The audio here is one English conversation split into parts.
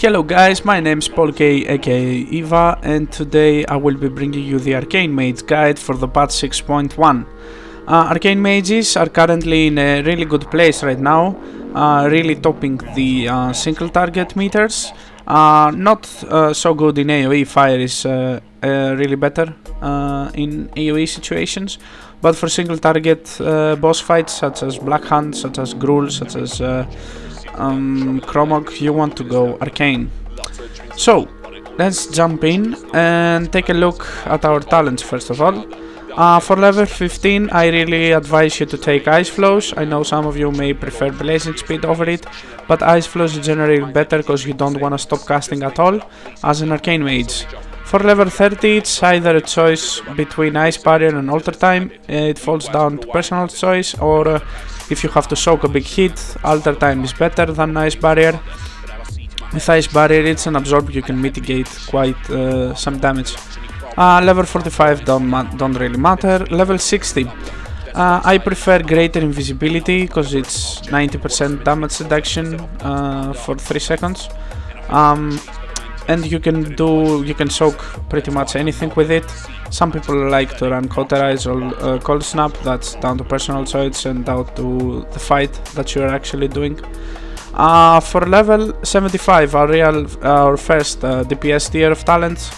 Hello guys, my name is Paul K, aka Eva, and today I will be bringing you the Arcane Mage guide for the patch 6.1. Arcane Mages are currently in a really good place right now, really topping the single target meters. Not so good in AoE, fire is really better in AoE situations, but for single target boss fights such as Black Hand, such as Gruul, such as Chromog, you want to go Arcane. So let's jump in and take a look at our talents first of all. For level 15 I really advise you to take Ice Flows. I know some of you may prefer Blazing Speed over it, but Ice Flows is generally better because you don't want to stop casting at all as an Arcane Mage. For level 30 it's either a choice between Ice Barrier and Alter Time. It falls down to personal choice, or if you have to soak a big hit, Alter Time is better than Ice Barrier. With Ice Barrier it's an absorb, you can mitigate quite some damage. Level 45 don't really matter. Level 60 I prefer Greater Invisibility because it's 90% damage reduction for 3 seconds. And you can soak pretty much anything with it. Some people like to run Cauterize or Cold Snap, that's down to personal choice and down to the fight that you are actually doing. For level 75, our first DPS tier of talents,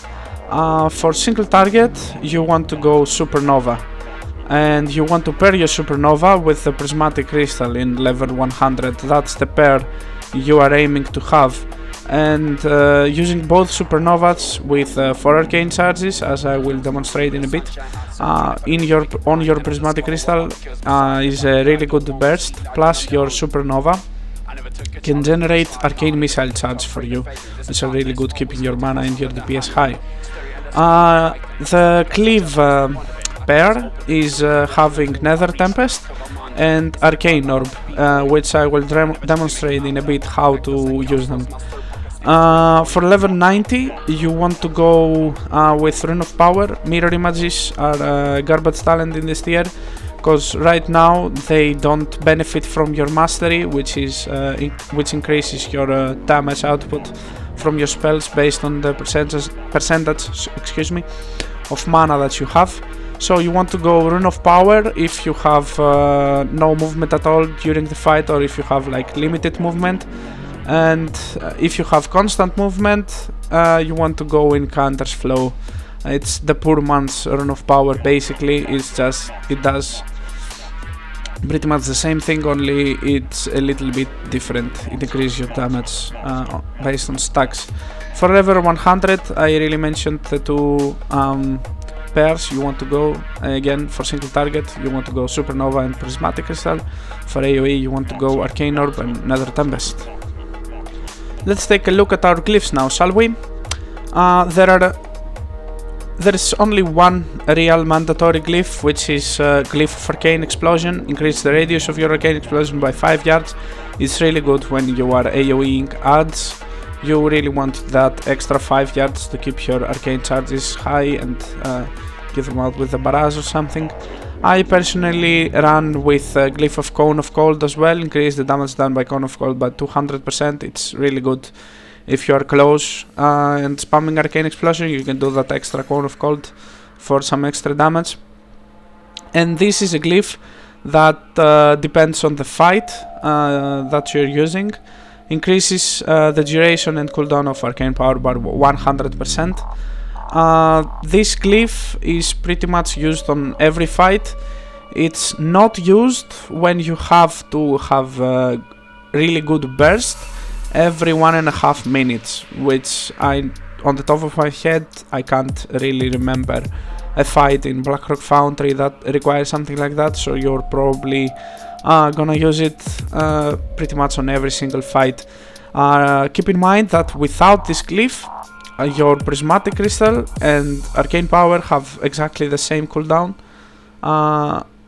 for single target you want to go Supernova, and you want to pair your Supernova with the Prismatic Crystal in level 100. That's the pair you are aiming to have. And using both Supernovas with 4 Arcane Charges, as I will demonstrate in a bit, on your Prismatic Crystal is a really good burst, plus your Supernova can generate Arcane Missile Charge for you, which are really good, keeping your mana and your DPS high. The Glyph pair is having Nether Tempest and Arcane Orb, which I will demonstrate in a bit how to use them. For level 90 you want to go with Rune of Power. Mirror Images are a garbage talent in this tier, because right now they don't benefit from your mastery, which which increases your damage output from your spells based on the percentage of mana that you have. So you want to go Rune of Power if you have no movement at all during the fight, or if you have like limited movement. And if you have constant movement, you want to go in Counter's Flow. It's the poor man's Rune of Power basically. It's just, it does pretty much the same thing, only it's a little bit different. It increases your damage based on stacks. For level 100 I really mentioned the two pairs you want to go. Again, for single target you want to go Supernova and Prismatic Crystal. For AoE you want to go Arcane Orb and Nether Tempest. Let's take a look at our glyphs now, shall we? There is only one real mandatory glyph, which is Glyph of Arcane Explosion. Increase the radius of your Arcane Explosion by 5 yards. It's really good when you are AoEing adds. You really want that extra 5 yards to keep your Arcane Charges high and give them out with a barrage or something. I personally run with Glyph of Cone of Cold as well. Increase the damage done by Cone of Cold by 200%. It's really good if you are close and spamming Arcane Explosion. You can do that extra Cone of Cold for some extra damage. And this is a glyph that depends on the fight that you're using. Increases the duration and cooldown of Arcane Power by 100%. This glyph is pretty much used on every fight. It's not used when you have to have a really good burst every 1.5 minutes, which on the top of my head I can't really remember a fight in Blackrock Foundry that requires something like that, so you're probably gonna use it pretty much on every single fight. Keep in mind that without this glyph your Prismatic Crystal and Arcane Power have exactly the same cooldown.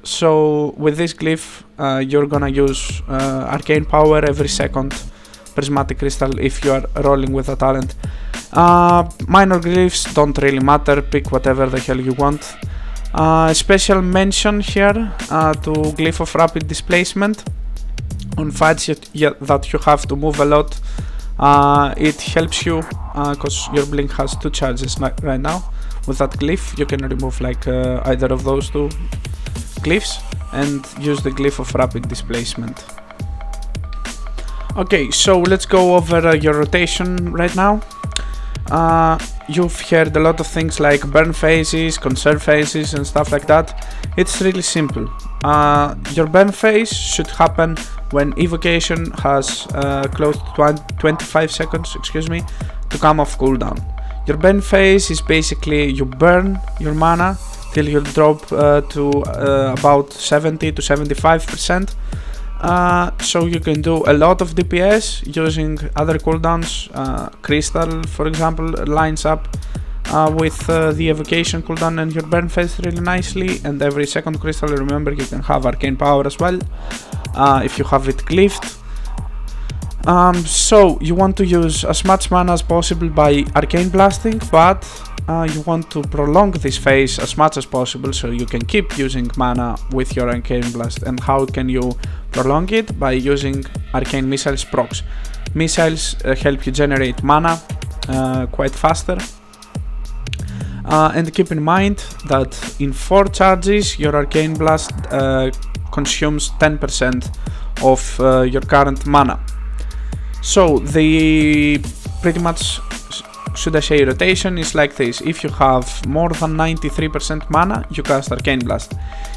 So with this glyph you're gonna use Arcane Power every second Prismatic Crystal if you are rolling with a talent. Minor glyphs don't really matter, pick whatever the hell you want. Special mention here to Glyph of Rapid Displacement. On fights that you have to move a lot, It helps you because your blink has 2 charges right now. With that glyph you can remove like either of those 2 glyphs and use the glyph of rapid displacement. Okay, so let's go over your rotation right now. You've heard a lot of things like burn phases, conserve phases and stuff like that. It's really simple. Your burn phase should happen when evocation has close to 25 seconds, to come off cooldown. Your burn phase is basically you burn your mana till you drop to about 70 to 75%. So you can do a lot of DPS using other cooldowns. Crystal, for example, lines up with the evocation cooldown and your burn phase really nicely, and every second crystal, remember, you can have arcane power as well if you have it glyphed. So you want to use as much mana as possible by arcane blasting, but you want to prolong this phase as much as possible so you can keep using mana with your arcane blast. And how can you prolong it? By using arcane missiles procs. Missiles help you generate mana quite faster. And keep in mind that in 4 charges your arcane blast consumes 10% of your current mana. So the pretty much, should I say, rotation is like this. If you have more than 93% mana, you cast Arcane Blast.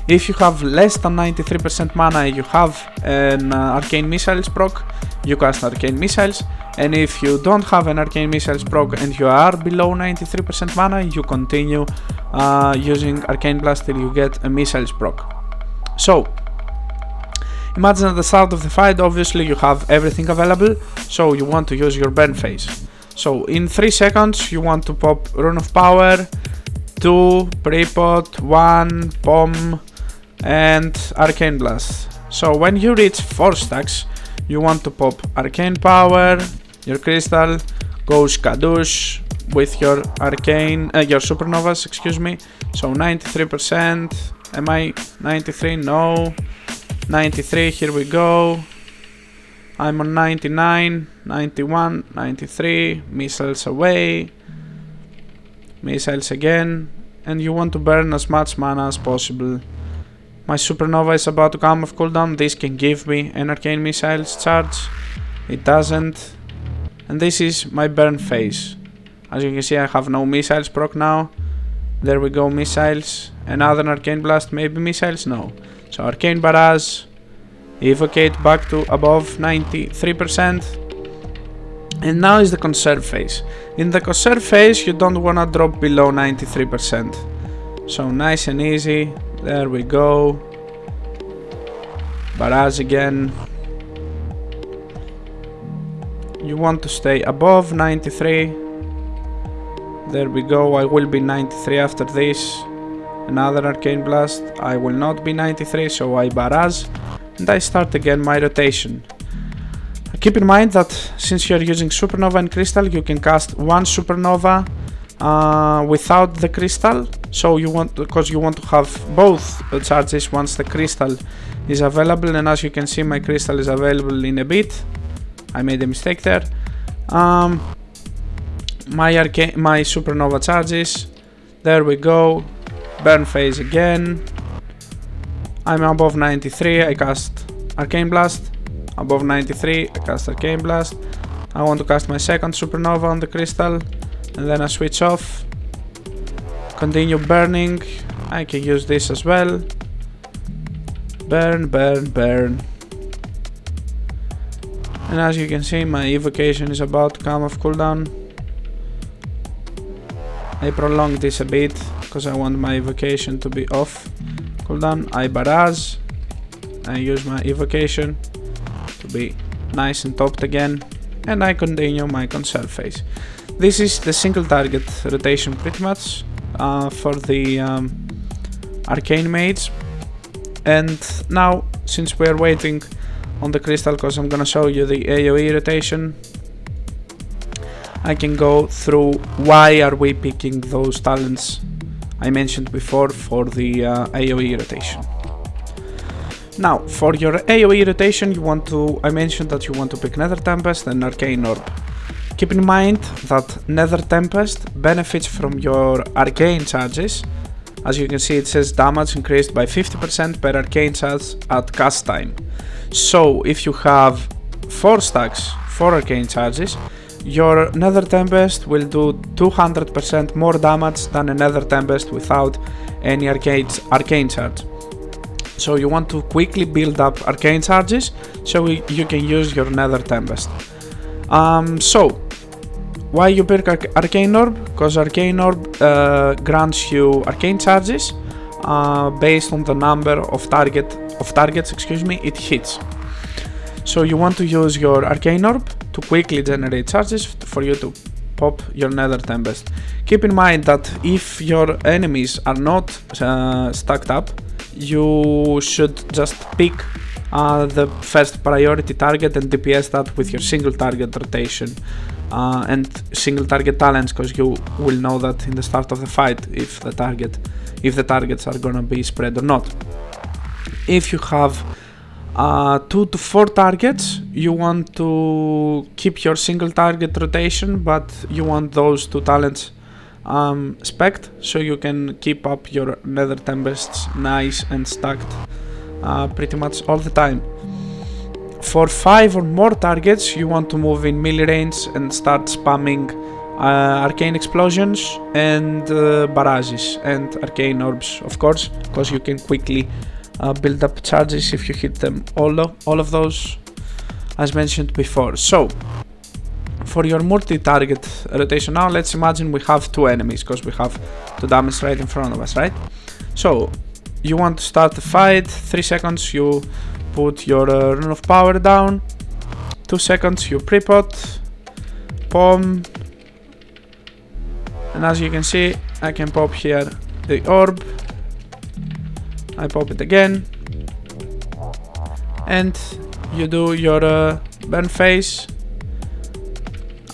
If you have less than 93% mana and you have an Arcane Missiles proc, you cast Arcane Missiles. And if you don't have an Arcane Missiles proc and you are below 93% mana, you continue using Arcane Blast till you get a Missiles proc. So imagine at the start of the fight, obviously you have everything available, so you want to use your burn phase. So in 3 seconds you want to pop Rune of Power, 2 Pre-Pot, 1 Bomb and Arcane Blast. So when you reach 4 stacks, you want to pop Arcane Power, your Crystal, go Skadoosh with your Arcane, your Supernovas, So 93%, am I 93? No. 93, here we go. I'm on 99, 91, 93, missiles away, missiles again, and you want to burn as much mana as possible. My supernova is about to come off cooldown. This can give me an arcane missiles charge, it doesn't, and this is my burn phase. As you can see, I have no missiles proc now. There we go, missiles, another arcane blast, maybe missiles, no. So arcane barrage, evocate back to above 93%, and now is the conserve phase. In the conserve phase you don't wanna drop below 93%, so nice and easy, there we go, barrage again. You want to stay above 93, there we go, I will be 93 after this. Another arcane blast, I will not be 93, so I barrage and I start again my rotation. Keep in mind that since you're using supernova and crystal, you can cast one supernova without the crystal, so you want, because you want to have both charges once the crystal is available, and as you can see my crystal is available in a bit. I made a mistake there. My supernova charges, there we go, burn phase again. I'm above 93, I cast Arcane Blast. Above 93, I cast Arcane Blast. I want to cast my second supernova on the crystal, and then I switch off. Continue burning. I can use this as well. Burn, burn, burn. And as you can see, my evocation is about to come off cooldown. I prolong this a bit because I want my evocation to be off cooldown. I barrage. I use my evocation to be nice and topped again, and I continue my conserve phase. This is the single target rotation pretty much for the Arcane Mage. And now, since we're waiting on the crystal, because I'm gonna show you the AoE rotation, I can go through why are we picking those talents I mentioned before for the AoE rotation. Now, for your AoE rotation, you want to, I mentioned that you want to pick Nether Tempest and Arcane Orb. Keep in mind that Nether Tempest benefits from your arcane charges. As you can see, it says damage increased by 50% per arcane charge at cast time. So if you have 4 stacks, 4 arcane charges, your Nether Tempest will do 200% more damage than a Nether Tempest without any arcane charge. So you want to quickly build up arcane charges so you can use your Nether Tempest. So why you pick Arcane Orb? Because Arcane Orb grants you arcane charges based on the number of targets it hits. So you want to use your Arcane Orb to quickly generate charges for you to pop your Nether Tempest. Keep in mind that if your enemies are not stacked up, you should just pick the first priority target and DPS that with your single target rotation and single target talents, because you will know that in the start of the fight if the targets are gonna be spread or not. If you have 2 to 4 targets, you want to keep your single target rotation, but you want those 2 talents spec'd so you can keep up your Nether Tempests nice and stacked pretty much all the time. For 5 or more targets, you want to move in melee range and start spamming arcane explosions and barrages and arcane orbs, of course, because you can quickly build up charges if you hit them all of those as mentioned before. So for your multi-target rotation now, let's imagine we have 2 enemies because we have 2 damage right in front of us, right? So you want to start the fight, 3 seconds you put your Rune of Power down, 2 seconds you pre-pot, bomb, and as you can see I can pop here the orb, I pop it again, and you do your burn phase.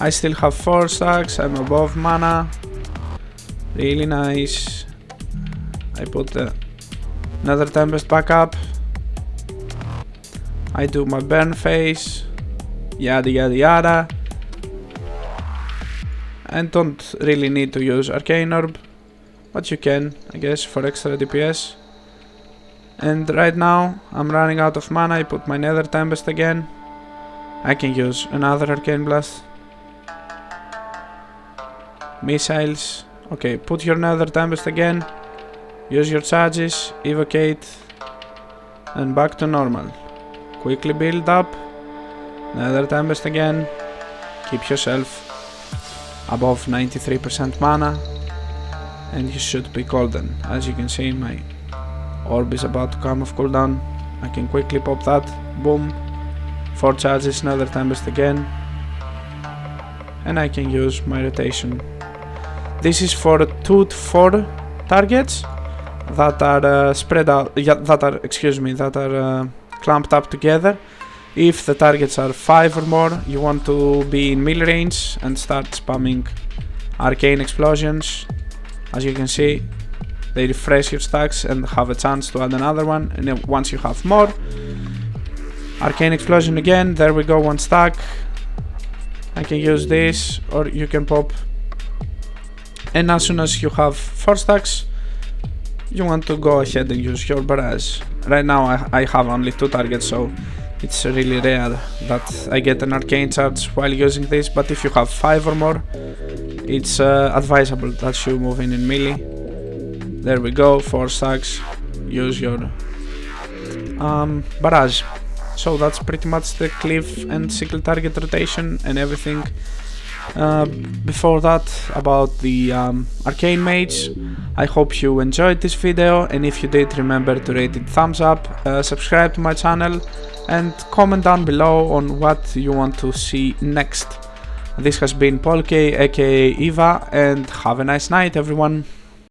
I still have 4 stacks, I'm above mana, really nice. I put the Nether Tempest back up, I do my burn phase, yada yada yada. And don't really need to use Arcane Orb, but you can, I guess, for extra DPS. And right now I'm running out of mana, I put my Nether Tempest again. I can use another Arcane Blast. Missiles. Okay, put your Nether Tempest again, use your charges, evocate, and back to normal. Quickly build up, Nether Tempest again, keep yourself above 93% mana, and you should be golden. As you can see, my orb is about to come off cooldown. I can quickly pop that, boom, 4 charges, Nether Tempest again, and I can use my rotation. This is for 2 to 4 targets that are spread out, that are clamped up together. If the targets are 5 or more, you want to be in melee range and start spamming arcane explosions. As you can see, they refresh your stacks and have a chance to add another one, and then once you have more, arcane explosion again, there we go, 1 stack. I can use this, or you can pop, and as soon as you have 4 stacks, you want to go ahead and use your barrage. Right now I have only 2 targets, so it's really rare that I get an arcane charge while using this, but if you have 5 or more, it's advisable that you move in melee. There we go, 4 stacks, use your barrage. So that's pretty much the Glyph and single target rotation and everything. Before that, about the Arcane Mage. I hope you enjoyed this video, and if you did, remember to rate it thumbs up, subscribe to my channel, and comment down below on what you want to see next. This has been Polk, aka Eva, and have a nice night everyone.